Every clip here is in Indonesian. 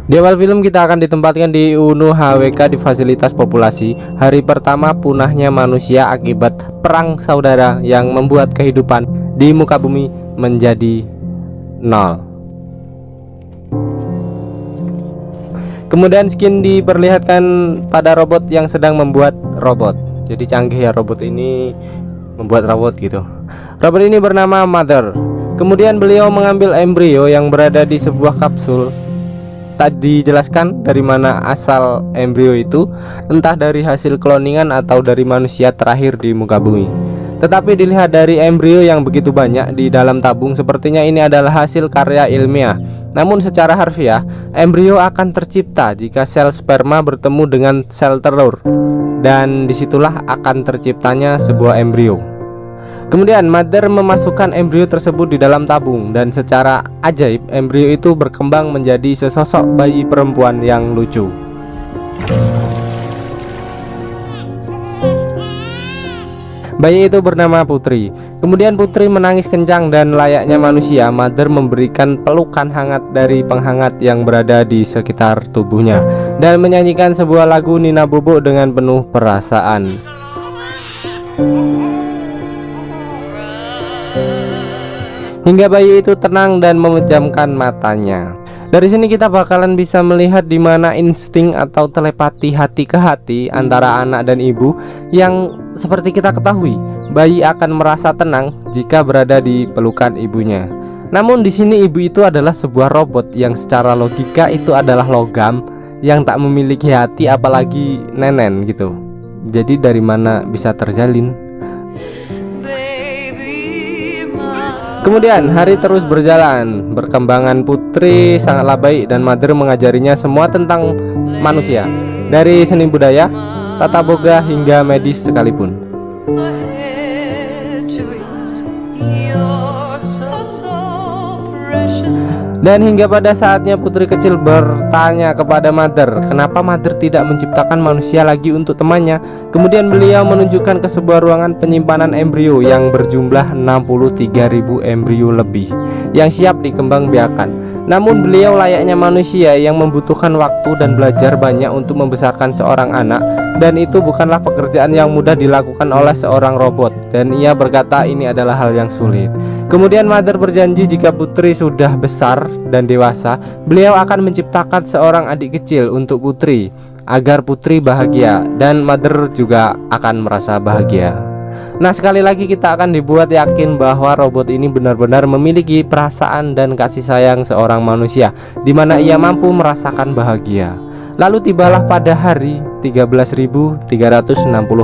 Di awal film kita akan ditempatkan di UNU HWK di fasilitas populasi. Hari pertama punahnya manusia akibat perang saudara yang membuat kehidupan di muka bumi menjadi nol. Kemudian skin diperlihatkan pada robot yang sedang membuat robot. Jadi canggih ya robot ini membuat robot gitu. Robot ini bernama Mother. Kemudian beliau mengambil embrio yang berada di sebuah kapsul. Tak dijelaskan dari mana asal embrio itu, entah dari hasil kloningan atau dari manusia terakhir di muka bumi. Tetapi dilihat dari embrio yang begitu banyak di dalam tabung, sepertinya ini adalah hasil karya ilmiah. Namun secara harfiah, embrio akan tercipta jika sel sperma bertemu dengan sel telur, dan disitulah akan terciptanya sebuah embrio. Kemudian Mother memasukkan embrio tersebut di dalam tabung, dan secara ajaib embrio itu berkembang menjadi sesosok bayi perempuan yang lucu. Bayi itu bernama Putri. Kemudian Putri menangis kencang dan layaknya manusia, Mother memberikan pelukan hangat dari penghangat yang berada di sekitar tubuhnya dan menyanyikan sebuah lagu Nina Bobo dengan penuh perasaan. Hingga bayi itu tenang dan memejamkan matanya. Dari sini kita bakalan bisa melihat di mana insting atau telepati hati ke hati antara anak dan ibu, yang seperti kita ketahui, bayi akan merasa tenang jika berada di pelukan ibunya. Namun di sini ibu itu adalah sebuah robot yang secara logika itu adalah logam yang tak memiliki hati, apalagi nenen gitu. Jadi dari mana bisa terjalin? Kemudian hari terus berjalan. Perkembangan Putri sangatlah baik dan Mother mengajarinya semua tentang manusia, dari seni budaya, tata boga hingga medis sekalipun. Dan hingga pada saatnya Putri kecil bertanya kepada Mother, kenapa Mother tidak menciptakan manusia lagi untuk temannya. Kemudian beliau menunjukkan ke sebuah ruangan penyimpanan embrio yang berjumlah 63.000 embrio lebih yang siap dikembangbiakan. Namun beliau layaknya manusia yang membutuhkan waktu dan belajar banyak untuk membesarkan seorang anak, dan itu bukanlah pekerjaan yang mudah dilakukan oleh seorang robot, dan ia berkata ini adalah hal yang sulit. Kemudian Mother berjanji jika Putri sudah besar dan dewasa, beliau akan menciptakan seorang adik kecil untuk Putri agar Putri bahagia, dan Mother juga akan merasa bahagia. Nah, sekali lagi kita akan dibuat yakin bahwa robot ini benar-benar memiliki perasaan dan kasih sayang seorang manusia, di mana ia mampu merasakan bahagia. Lalu tibalah pada hari 13.360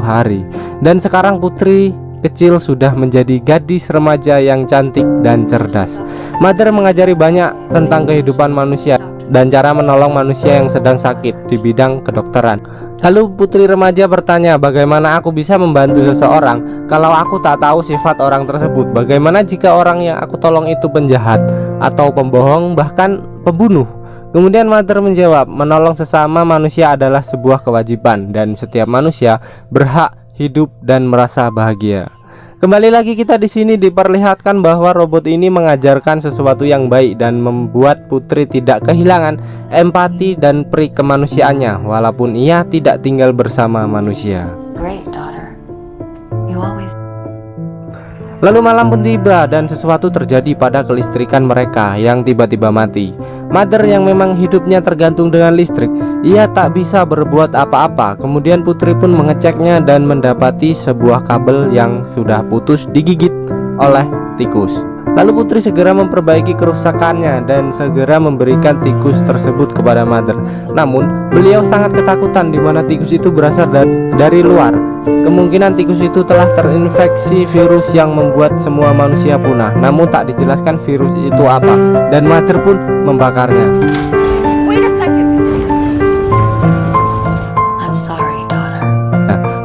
hari, dan sekarang Putri kecil sudah menjadi gadis remaja yang cantik dan cerdas. Mother mengajari banyak tentang kehidupan manusia dan cara menolong manusia yang sedang sakit di bidang kedokteran. Lalu Putri remaja bertanya, bagaimana aku bisa membantu seseorang kalau aku tak tahu sifat orang tersebut? Bagaimana jika orang yang aku tolong itu penjahat atau pembohong, bahkan pembunuh? Kemudian Mother menjawab, menolong sesama manusia adalah sebuah kewajiban, dan setiap manusia berhak hidup dan merasa bahagia. Kembali lagi kita di sini diperlihatkan bahwa robot ini mengajarkan sesuatu yang baik dan membuat Putri tidak kehilangan empati dan peri kemanusiaannya walaupun ia tidak tinggal bersama manusia. Lalu malam pun tiba dan sesuatu terjadi pada kelistrikan mereka yang tiba-tiba mati. Mother yang memang hidupnya tergantung dengan listrik, ia tak bisa berbuat apa-apa. Kemudian Putri pun mengeceknya dan mendapati sebuah kabel yang sudah putus digigit oleh tikus. Lalu Putri segera memperbaiki kerusakannya dan segera memberikan tikus tersebut kepada Mother. Namun beliau sangat ketakutan di mana tikus itu berasal dari luar. Kemungkinan tikus itu telah terinfeksi virus yang membuat semua manusia punah. Namun tak dijelaskan virus itu apa, dan Mother pun membakarnya.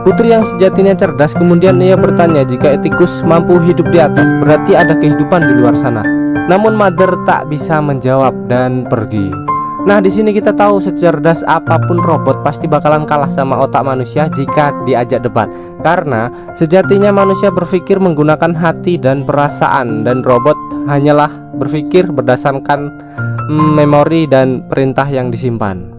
Putri yang sejatinya cerdas, kemudian ia bertanya jika tikus mampu hidup di atas, berarti ada kehidupan di luar sana. Namun Mother tak bisa menjawab dan pergi. Nah, di sini kita tahu secerdas apapun robot pasti bakalan kalah sama otak manusia jika diajak debat. Karena sejatinya manusia berpikir menggunakan hati dan perasaan, dan robot hanyalah berpikir berdasarkan memori dan perintah yang disimpan.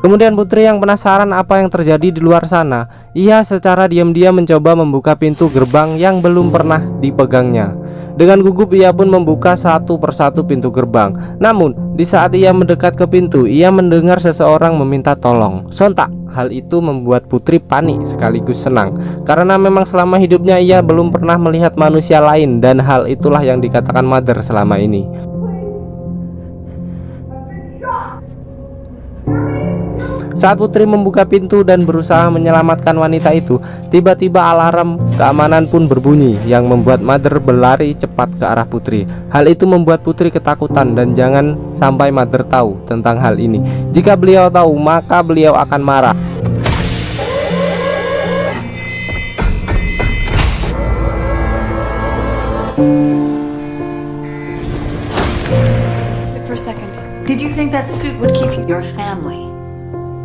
Kemudian Putri yang penasaran apa yang terjadi di luar sana, ia secara diam-diam mencoba membuka pintu gerbang yang belum pernah dipegangnya. Dengan gugup ia pun membuka satu persatu pintu gerbang. Namun di saat ia mendekat ke pintu, ia mendengar seseorang meminta tolong. Sontak hal itu membuat Putri panik sekaligus senang, karena memang selama hidupnya ia belum pernah melihat manusia lain, dan hal itulah yang dikatakan Mother selama ini. Saat Putri membuka pintu dan berusaha menyelamatkan wanita itu, tiba-tiba alarm keamanan pun berbunyi yang membuat Mother berlari cepat ke arah Putri. Hal itu membuat Putri ketakutan, dan jangan sampai Mother tahu tentang hal ini. Jika beliau tahu, maka beliau akan marah. For a second, did you think that suit would keep your family?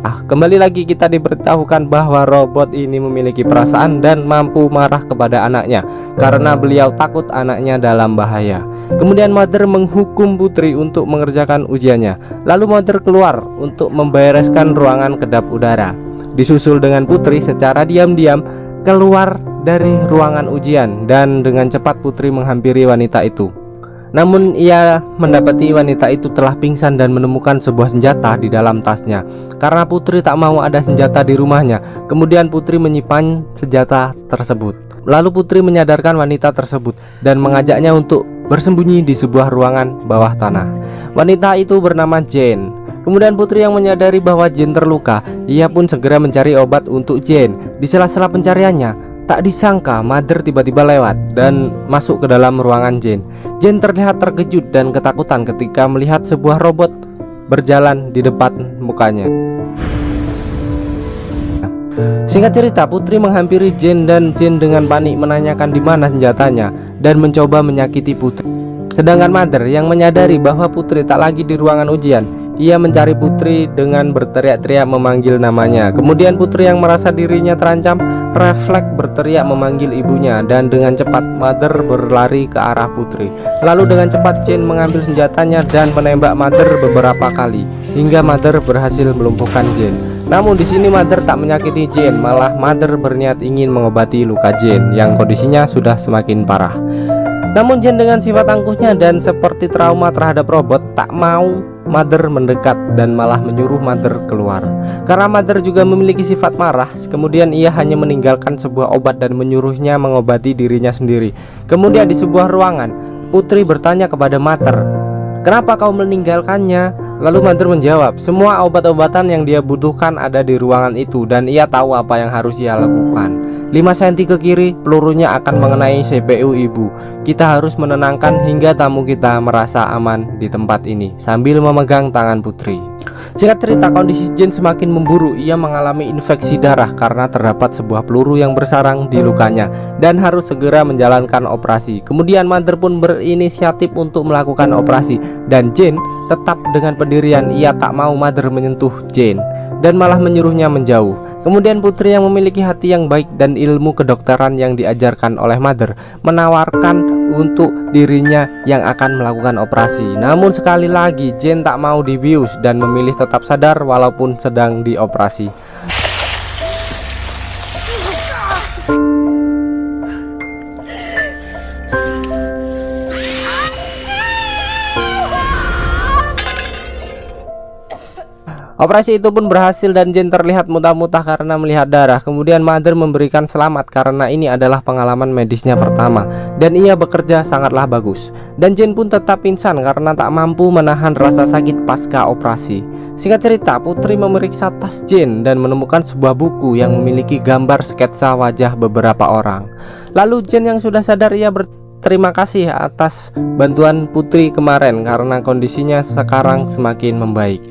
Kembali lagi kita diberitahukan bahwa robot ini memiliki perasaan dan mampu marah kepada anaknya karena beliau takut anaknya dalam bahaya. Kemudian Mother menghukum Putri untuk mengerjakan ujiannya. Lalu Mother keluar untuk membereskan ruangan kedap udara, disusul dengan Putri secara diam-diam keluar dari ruangan ujian, dan dengan cepat Putri menghampiri wanita itu. Namun ia mendapati wanita itu telah pingsan dan menemukan sebuah senjata di dalam tasnya. Karena Putri tak mau ada senjata di rumahnya, kemudian Putri menyimpan senjata tersebut. Lalu Putri menyadarkan wanita tersebut dan mengajaknya untuk bersembunyi di sebuah ruangan bawah tanah. Wanita itu bernama Jane. Kemudian Putri yang menyadari bahwa Jane terluka, ia pun segera mencari obat untuk Jane. Di sela-sela pencariannya, tak disangka Mother tiba-tiba lewat dan masuk ke dalam ruangan Jane. Jane terlihat terkejut dan ketakutan ketika melihat sebuah robot berjalan di depan mukanya. Singkat cerita, Putri menghampiri Jane dan Jane dengan panik menanyakan di mana senjatanya dan mencoba menyakiti Putri. Sedangkan Mother yang menyadari bahwa Putri tak lagi di ruangan ujian, ia mencari Putri dengan berteriak-teriak memanggil namanya. Kemudian Putri yang merasa dirinya terancam refleks berteriak memanggil ibunya, dan dengan cepat Mother berlari ke arah Putri. Lalu dengan cepat Jane mengambil senjatanya dan menembak Mother beberapa kali hingga Mother berhasil melumpuhkan Jane. Namun di sini Mother tak menyakiti Jane, malah Mother berniat ingin mengobati luka Jane yang kondisinya sudah semakin parah. Namun Jane dengan sifat angkuhnya dan seperti trauma terhadap robot tak mau Mother mendekat dan malah menyuruh Mother keluar. Karena Mother juga memiliki sifat marah, kemudian ia hanya meninggalkan sebuah obat dan menyuruhnya mengobati dirinya sendiri. Kemudian di sebuah ruangan, Putri bertanya kepada Mother, "Kenapa kau meninggalkannya?" Lalu Mother menjawab, semua obat-obatan yang dia butuhkan ada di ruangan itu, dan ia tahu apa yang harus ia lakukan. 5 cm ke kiri, pelurunya akan mengenai CPU ibu. Kita harus menenangkan hingga tamu kita merasa aman di tempat ini, sambil memegang tangan Putri. Singkat cerita, kondisi Jane semakin memburuk. Ia mengalami infeksi darah karena terdapat sebuah peluru yang bersarang di lukanya dan harus segera menjalankan operasi. Kemudian Mother pun berinisiatif untuk melakukan operasi, dan Jane tetap dengan pendirian. Ia tak mau Mother menyentuh Jane dan malah menyuruhnya menjauh. Kemudian Putri yang memiliki hati yang baik dan ilmu kedokteran yang diajarkan oleh Mother menawarkan untuk dirinya yang akan melakukan operasi. Namun sekali lagi Jane tak mau dibius dan memilih tetap sadar walaupun sedang dioperasi. Operasi itu pun berhasil dan Jane terlihat muntah-muntah karena melihat darah. Kemudian Mother memberikan selamat karena ini adalah pengalaman medisnya pertama dan ia bekerja sangatlah bagus. Dan Jane pun tetap pingsan karena tak mampu menahan rasa sakit pasca operasi. Singkat cerita, Putri memeriksa tas Jane dan menemukan sebuah buku yang memiliki gambar sketsa wajah beberapa orang. Lalu Jane yang sudah sadar, ia berterima kasih atas bantuan Putri kemarin karena kondisinya sekarang semakin membaik.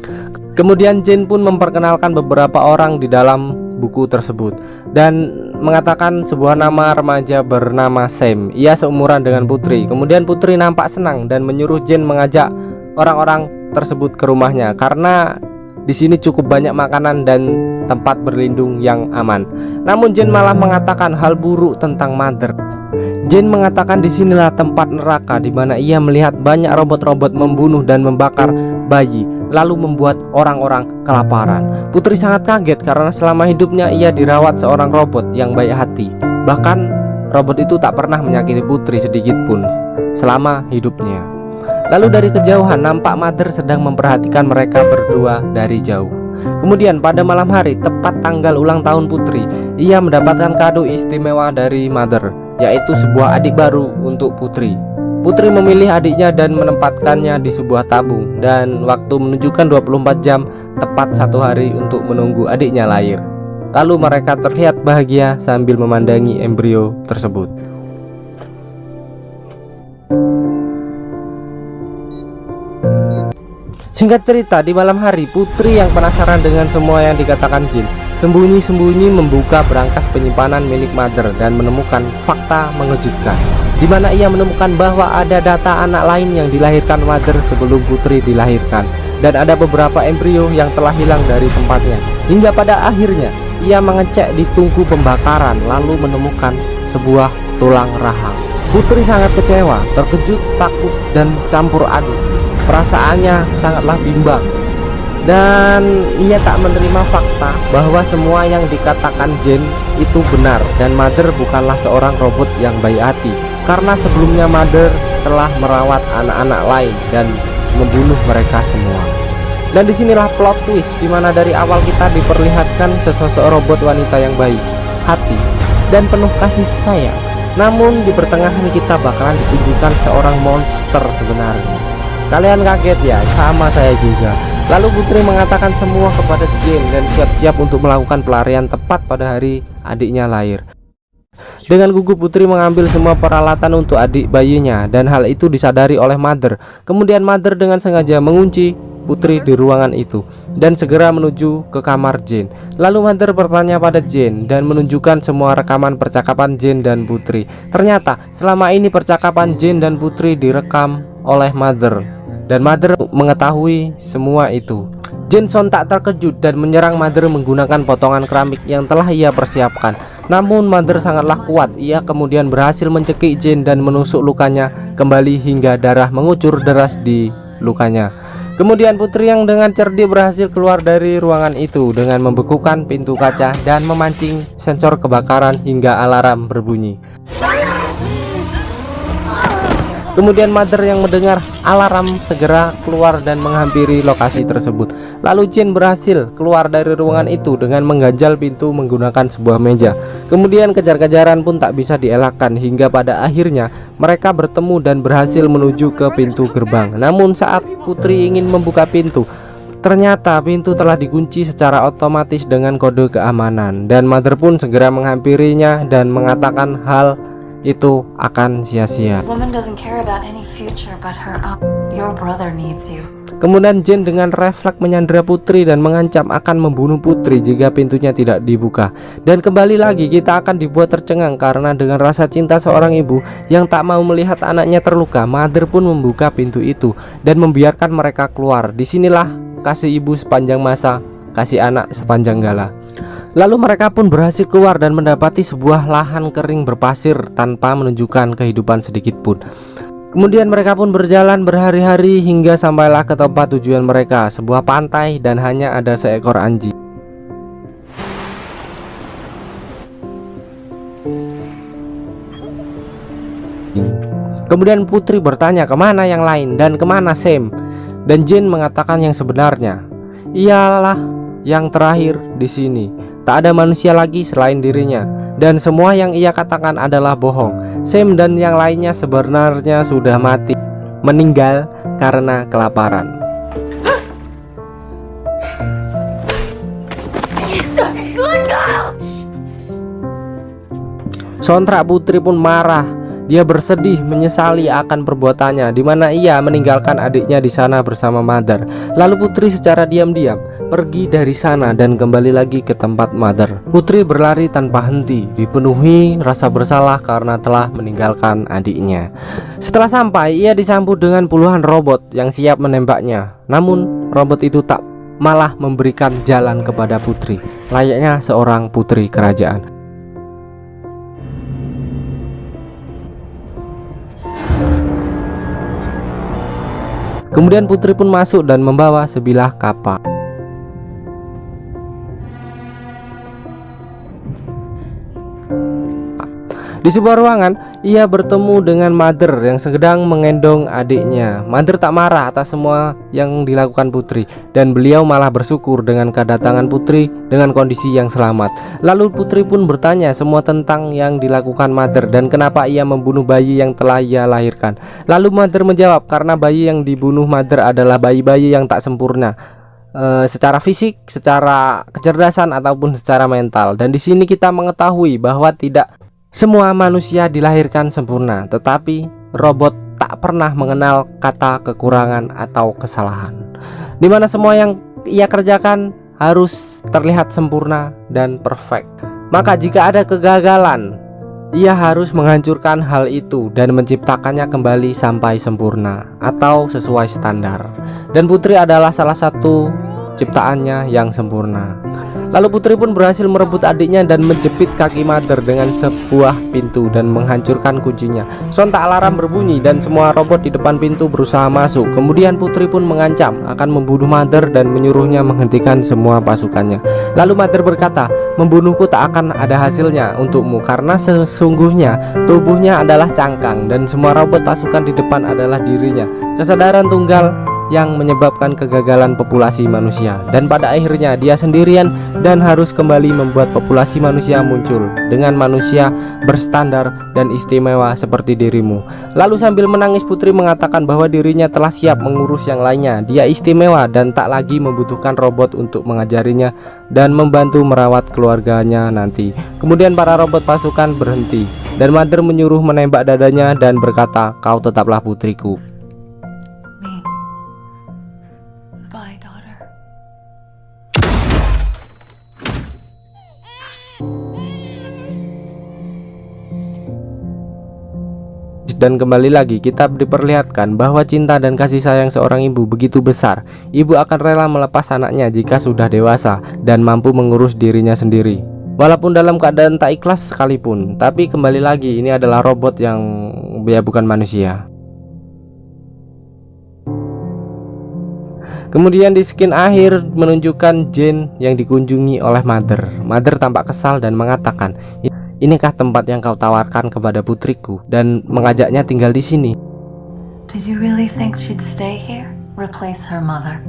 Kemudian Jane pun memperkenalkan beberapa orang di dalam buku tersebut dan mengatakan sebuah nama remaja bernama Sam. Ia seumuran dengan Putri. Kemudian Putri nampak senang dan menyuruh Jane mengajak orang-orang tersebut ke rumahnya karena di sini cukup banyak makanan dan tempat berlindung yang aman. Namun Jane malah mengatakan hal buruk tentang Mother. Jane mengatakan disinilah tempat neraka di mana ia melihat banyak robot-robot membunuh dan membakar bayi, lalu membuat orang-orang kelaparan. Putri sangat kaget karena selama hidupnya ia dirawat seorang robot yang baik hati. Bahkan robot itu tak pernah menyakiti Putri sedikit pun selama hidupnya. Lalu dari kejauhan nampak Mother sedang memperhatikan mereka berdua dari jauh. Kemudian pada malam hari tepat tanggal ulang tahun Putri, ia mendapatkan kado istimewa dari Mother, yaitu sebuah adik baru untuk Putri. Putri memilih adiknya dan menempatkannya di sebuah tabung, dan waktu menunjukkan 24 jam tepat 1 hari untuk menunggu adiknya lahir. Lalu mereka terlihat bahagia sambil memandangi embrio tersebut. Singkat cerita, di malam hari Putri yang penasaran dengan semua yang dikatakan Jane sembunyi-sembunyi membuka berangkas penyimpanan milik Mother dan menemukan fakta mengejutkan, di mana ia menemukan bahwa ada data anak lain yang dilahirkan Mother sebelum Putri dilahirkan, dan ada beberapa embrio yang telah hilang dari tempatnya. Hingga pada akhirnya ia mengecek di tungku pembakaran lalu menemukan sebuah tulang rahang. Putri sangat kecewa, terkejut, takut, dan campur aduk. Perasaannya sangatlah bimbang, dan ia tak menerima fakta bahwa semua yang dikatakan Jane itu benar dan Mother bukanlah seorang robot yang baik hati, karena sebelumnya Mother telah merawat anak-anak lain dan membunuh mereka semua. Dan disinilah plot twist, dimana dari awal kita diperlihatkan sesosok robot wanita yang baik hati dan penuh kasih sayang, namun di pertengahan kita bakalan ditunjukkan seorang monster sebenarnya. Kalian kaget ya? Sama saya juga. Lalu Putri mengatakan semua kepada Jane dan siap-siap untuk melakukan pelarian tepat pada hari adiknya lahir. Dengan gugup Putri mengambil semua peralatan untuk adik bayinya, dan hal itu disadari oleh Mother. Kemudian Mother dengan sengaja mengunci Putri di ruangan itu dan segera menuju ke kamar Jane. Lalu Mother bertanya pada Jane dan menunjukkan semua rekaman percakapan Jane dan Putri. Ternyata selama ini percakapan Jane dan Putri direkam oleh Mother, dan Mother mengetahui semua itu. Jane sontak terkejut dan menyerang Mother menggunakan potongan keramik yang telah ia persiapkan. Namun Mother sangatlah kuat. Ia kemudian berhasil mencekik Jane dan menusuk lukanya kembali hingga darah mengucur deras di lukanya. Kemudian Putri yang dengan cerdik berhasil keluar dari ruangan itu dengan membekukan pintu kaca dan memancing sensor kebakaran hingga alarm berbunyi. Kemudian Mother yang mendengar alarm segera keluar dan menghampiri lokasi tersebut. Lalu Jane berhasil keluar dari ruangan itu dengan mengganjal pintu menggunakan sebuah meja. Kemudian kejar-kejaran pun tak bisa dielakkan hingga pada akhirnya mereka bertemu dan berhasil menuju ke pintu gerbang. Namun saat Putri ingin membuka pintu, ternyata pintu telah dikunci secara otomatis dengan kode keamanan, dan Mother pun segera menghampirinya dan mengatakan hal itu akan sia-sia. Woman doesn't care about any future but her own. Your brother needs you. Kemudian Jane dengan refleks menyandera Putri dan mengancam akan membunuh Putri jika pintunya tidak dibuka. Dan kembali lagi kita akan dibuat tercengang karena dengan rasa cinta seorang ibu yang tak mau melihat anaknya terluka, Mother pun membuka pintu itu dan membiarkan mereka keluar. Disinilah kasih ibu sepanjang masa, kasih anak sepanjang gala. Lalu mereka pun berhasil keluar dan mendapati sebuah lahan kering berpasir tanpa menunjukkan kehidupan sedikit pun. Kemudian mereka pun berjalan berhari-hari hingga sampailah ke tempat tujuan mereka, sebuah pantai, dan hanya ada seekor anjing. Kemudian Putri bertanya kemana yang lain dan kemana Sam, dan Jane mengatakan yang sebenarnya. Ialah yang terakhir di sini. Tak ada manusia lagi selain dirinya, dan semua yang ia katakan adalah bohong. Sam dan yang lainnya sebenarnya sudah mati, meninggal karena kelaparan. Sontak Putri pun marah. Dia bersedih menyesali akan perbuatannya, di mana ia meninggalkan adiknya di sana bersama Mother. Lalu Putri secara diam-diam pergi dari sana dan kembali lagi ke tempat Mother. Putri berlari tanpa henti, dipenuhi rasa bersalah karena telah meninggalkan adiknya. Setelah sampai, ia disambut dengan puluhan robot yang siap menembaknya. Namun, robot itu tak malah memberikan jalan kepada Putri, layaknya seorang putri kerajaan. Kemudian Putri pun masuk dan membawa sebilah kapak. Di sebuah ruangan, ia bertemu dengan Mother yang sedang menggendong adiknya. Mother tak marah atas semua yang dilakukan Putri, dan beliau malah bersyukur dengan kedatangan Putri dengan kondisi yang selamat. Lalu Putri pun bertanya semua tentang yang dilakukan Mother dan kenapa ia membunuh bayi yang telah ia lahirkan. Lalu Mother menjawab karena bayi yang dibunuh Mother adalah bayi-bayi yang tak sempurna, secara fisik, secara kecerdasan ataupun secara mental. Dan di sini kita mengetahui bahwa tidak semua manusia dilahirkan sempurna, tetapi robot tak pernah mengenal kata kekurangan atau kesalahan, dimana semua yang ia kerjakan harus terlihat sempurna dan perfect. Maka jika ada kegagalan, ia harus menghancurkan hal itu dan menciptakannya kembali sampai sempurna atau sesuai standar. Dan Putri adalah salah satu ciptaannya yang sempurna. Lalu Putri pun berhasil merebut adiknya dan menjepit kaki Mother dengan sebuah pintu dan menghancurkan kuncinya. Sontak alarm berbunyi dan semua robot di depan pintu berusaha masuk. Kemudian Putri pun mengancam akan membunuh Mother dan menyuruhnya menghentikan semua pasukannya. Lalu Mother berkata, membunuhku tak akan ada hasilnya untukmu karena sesungguhnya tubuhnya adalah cangkang dan semua robot pasukan di depan adalah dirinya. Kesadaran tunggal yang menyebabkan kegagalan populasi manusia, dan pada akhirnya dia sendirian dan harus kembali membuat populasi manusia muncul dengan manusia berstandar dan istimewa seperti dirimu. Lalu sambil menangis Putri mengatakan bahwa dirinya telah siap mengurus yang lainnya. Dia istimewa dan tak lagi membutuhkan robot untuk mengajarinya dan membantu merawat keluarganya nanti. Kemudian para robot pasukan berhenti dan Mother menyuruh menembak dadanya dan berkata, kau tetaplah putriku. Bye, daughter. Dan kembali lagi kita diperlihatkan bahwa cinta dan kasih sayang seorang ibu begitu besar. Ibu akan rela melepas anaknya jika sudah dewasa dan mampu mengurus dirinya sendiri, walaupun dalam keadaan tak ikhlas sekalipun. Tapi kembali lagi, ini adalah robot yang bukan manusia. Kemudian di skin akhir menunjukkan Jane yang dikunjungi oleh Mother. Mother tampak kesal dan mengatakan, inikah tempat yang kau tawarkan kepada putriku, dan mengajaknya tinggal di sini. Did you really think she'd stay here? Replace her mother?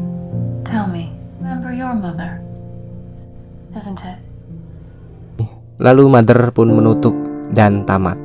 Tell me, remember your mother, isn't it? Lalu Mother pun menutup dan tamat.